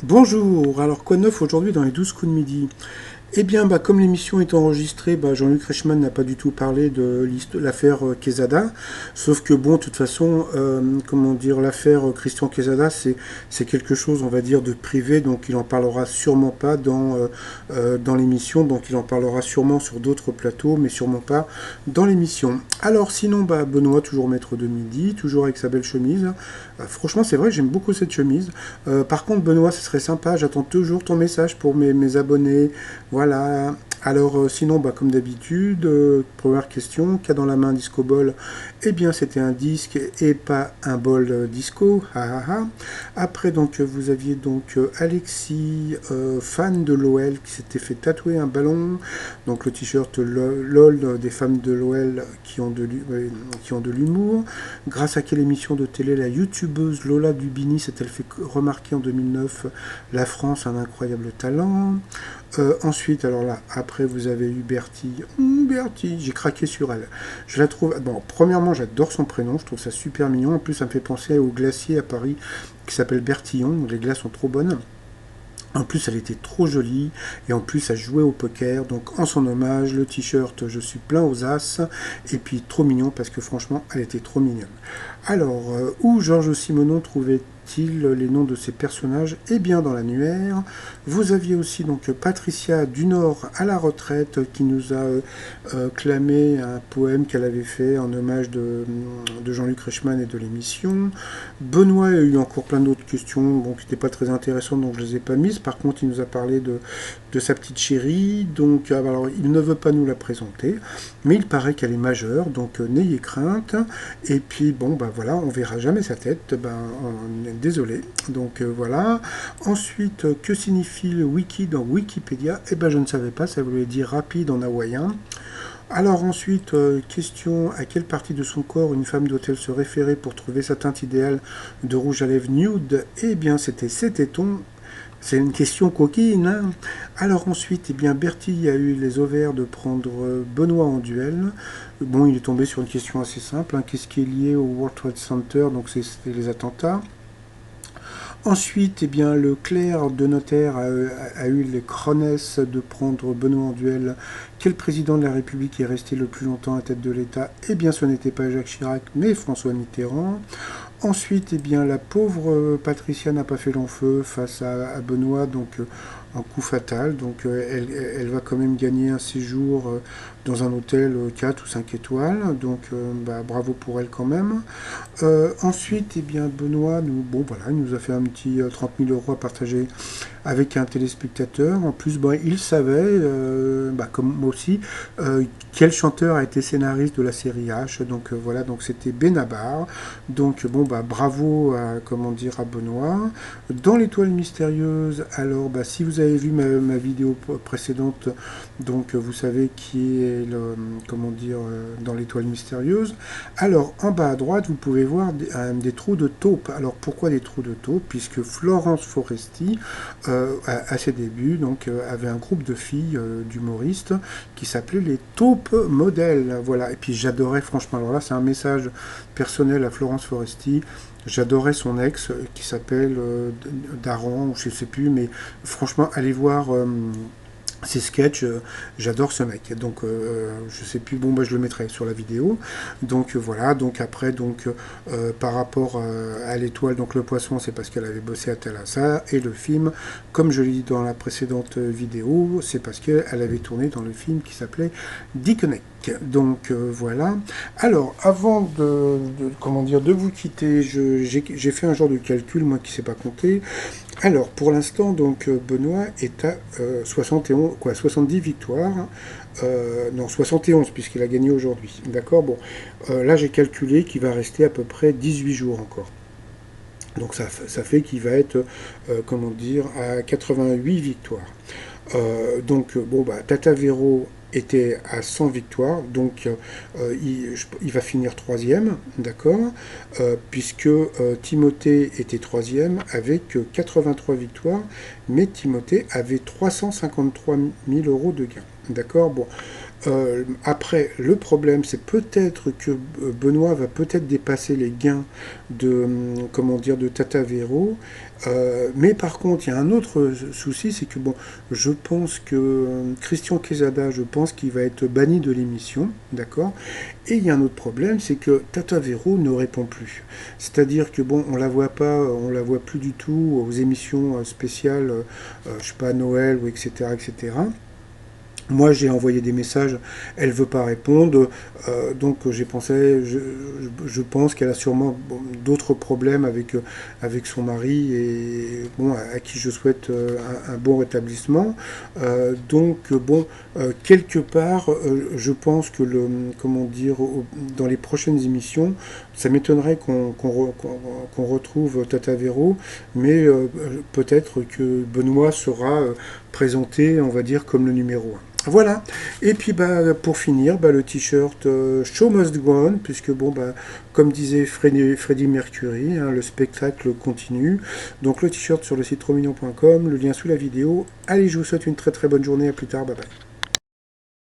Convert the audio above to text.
Bonjour, alors quoi de neuf aujourd'hui dans les 12 coups de midi? Eh bien, comme l'émission est enregistrée, Jean-Luc Reichmann n'a pas du tout parlé de l'affaire Quesada, sauf que bon, de toute façon, comment dire, l'affaire Christian Quesada, c'est quelque chose, on va dire, de privé, donc il en parlera sûrement pas dans l'émission, donc il en parlera sûrement sur d'autres plateaux, mais sûrement pas dans l'émission. Alors sinon, Benoît, toujours maître de midi, toujours avec sa belle chemise. Franchement, c'est vrai, j'aime beaucoup cette chemise. Par contre, Benoît, ce serait sympa, j'attends toujours ton message pour mes abonnés. Voilà. Alors, sinon, comme d'habitude, première question, qu'a dans la main Disco Ball? Eh bien, c'était un disque et pas un bol disco. Ha, ha, ha. Après, donc, vous aviez donc Alexis, fan de l'OL, qui s'était fait tatouer un ballon. Donc, le t-shirt LOL des femmes de l'OL qui ont de l'humour. Grâce à quelle émission de télé la youtubeuse Lola Dubini s'est-elle fait remarquer en 2009 la France, un incroyable talent? Ensuite, alors là, après, vous avez eu Bertie. Bertie, j'ai craqué sur elle. Je la trouve. Bon, premièrement, j'adore son prénom, je trouve ça super mignon. En plus, ça me fait penser au glacier à Paris qui s'appelle Bertillon. Les glaces sont trop bonnes. En plus, elle était trop jolie et en plus, elle jouait au poker. Donc, en son hommage, le t-shirt, je suis plein aux as. Et puis, trop mignon parce que franchement, elle était trop mignonne. Alors, où Georges Simenon trouvait-il les noms de ses personnages? Eh bien, dans l'annuaire. Vous aviez aussi donc Patricia Dunord à la retraite qui nous a clamé un poème qu'elle avait fait en hommage de Jean-Luc Reichmann et de l'émission. Benoît a eu encore plein d'autres questions qui n'étaient pas très intéressantes, donc je ne les ai pas mises. Par contre, il nous a parlé de sa petite chérie. Donc, alors, il ne veut pas nous la présenter, mais il paraît qu'elle est majeure, donc n'ayez crainte. Et puis, voilà, on verra jamais sa tête. On est désolé. Donc, voilà. Ensuite, que signifie le wiki dans Wikipédia? Eh ben, je ne savais pas, ça voulait dire rapide en hawaïen. Alors ensuite, question, à quelle partie de son corps une femme doit-elle se référer pour trouver sa teinte idéale de rouge à lèvres nude? Eh bien, c'était ses tétons. C'est une question coquine, hein. Alors ensuite, Bertie a eu les ovaires de prendre Benoît en duel. Bon, il est tombé sur une question assez simple, hein. Qu'est-ce qui est lié au World Trade Center? Donc c'était les attentats. Ensuite, le clerc de notaire a eu les cronesses de prendre Benoît en duel. Quel président de la République est resté le plus longtemps à tête de l'État? Eh bien, ce n'était pas Jacques Chirac, mais François Mitterrand. Ensuite, la pauvre Patricia n'a pas fait long feu face à Benoît, donc un coup fatal. Donc, elle va quand même gagner un séjour dans un hôtel 4 ou 5 étoiles. Donc, bravo pour elle quand même. Ensuite, Benoît, il nous a fait un petit 30 000 euros à partager avec un téléspectateur. En plus, il savait, comme moi aussi, quel chanteur a été scénariste de la série H. Donc voilà, donc c'était Benabar. Donc bravo à Benoît. Dans l'étoile mystérieuse, alors si vous avez vu ma vidéo précédente, donc vous savez qui est dans l'étoile mystérieuse. Alors en bas à droite, vous pouvez voir des trous de taupe. Alors pourquoi des trous de taupe? Puisque Florence Foresti, à ses débuts, avait un groupe de filles d'humoristes qui s'appelait les taupes modèles. Voilà. Et puis j'adorais, franchement, alors là, c'est un message personnel à Florence Foresti. J'adorais son ex qui s'appelle Daran, je ne sais plus, mais franchement, allez voir ses sketchs, j'adore ce mec. Donc, je sais plus, je le mettrai sur la vidéo. Donc, voilà. Donc, après, par rapport à l'étoile, donc le poisson, c'est parce qu'elle avait bossé à Thalassa. Et le film, comme je l'ai dit dans la précédente vidéo, c'est parce qu'elle avait tourné dans le film qui s'appelait Dickeneck. Donc, voilà. Alors, avant de vous quitter, j'ai fait un genre de calcul, moi qui ne sais pas compter. Alors, pour l'instant, Benoît est à 70 victoires. Non, 71, puisqu'il a gagné aujourd'hui. D'accord. Bon, là, j'ai calculé qu'il va rester à peu près 18 jours encore. Donc, ça fait qu'il va être, à 88 victoires. Tata Vero était à 100 victoires, donc il va finir troisième, d'accord, puisque Timothée était troisième avec 83 victoires, mais Timothée avait 353 000 euros de gains. D'accord? Bon. Après, le problème, c'est peut-être que Benoît va peut-être dépasser les gains de, comment dire, de Tatavero. Mais par contre, il y a un autre souci, c'est que bon, je pense que Christian Quesada, je pense qu'il va être banni de l'émission, d'accord? Et il y a un autre problème, c'est que Tatavero ne répond plus. C'est-à-dire que bon, on la voit plus du tout aux émissions spéciales, je sais pas, Noël ou etc., etc. Moi, j'ai envoyé des messages, elle veut pas répondre, donc je pense qu'elle a sûrement bon, d'autres problèmes avec son mari et bon, à qui je souhaite un bon rétablissement. Bon, quelque part, je pense que comment dire, dans les prochaines émissions, ça m'étonnerait qu'on retrouve Tatavero, mais peut-être que Benoît sera présenté, on va dire, comme le numéro 1. Voilà. Et puis bah, pour finir, bah, le t-shirt Show Must Go On, puisque bon bah, comme disait Freddie Mercury, hein, le spectacle continue. Donc le t-shirt sur le site romignon.com, le lien sous la vidéo. Allez, je vous souhaite une très très bonne journée, à plus tard, bye bye.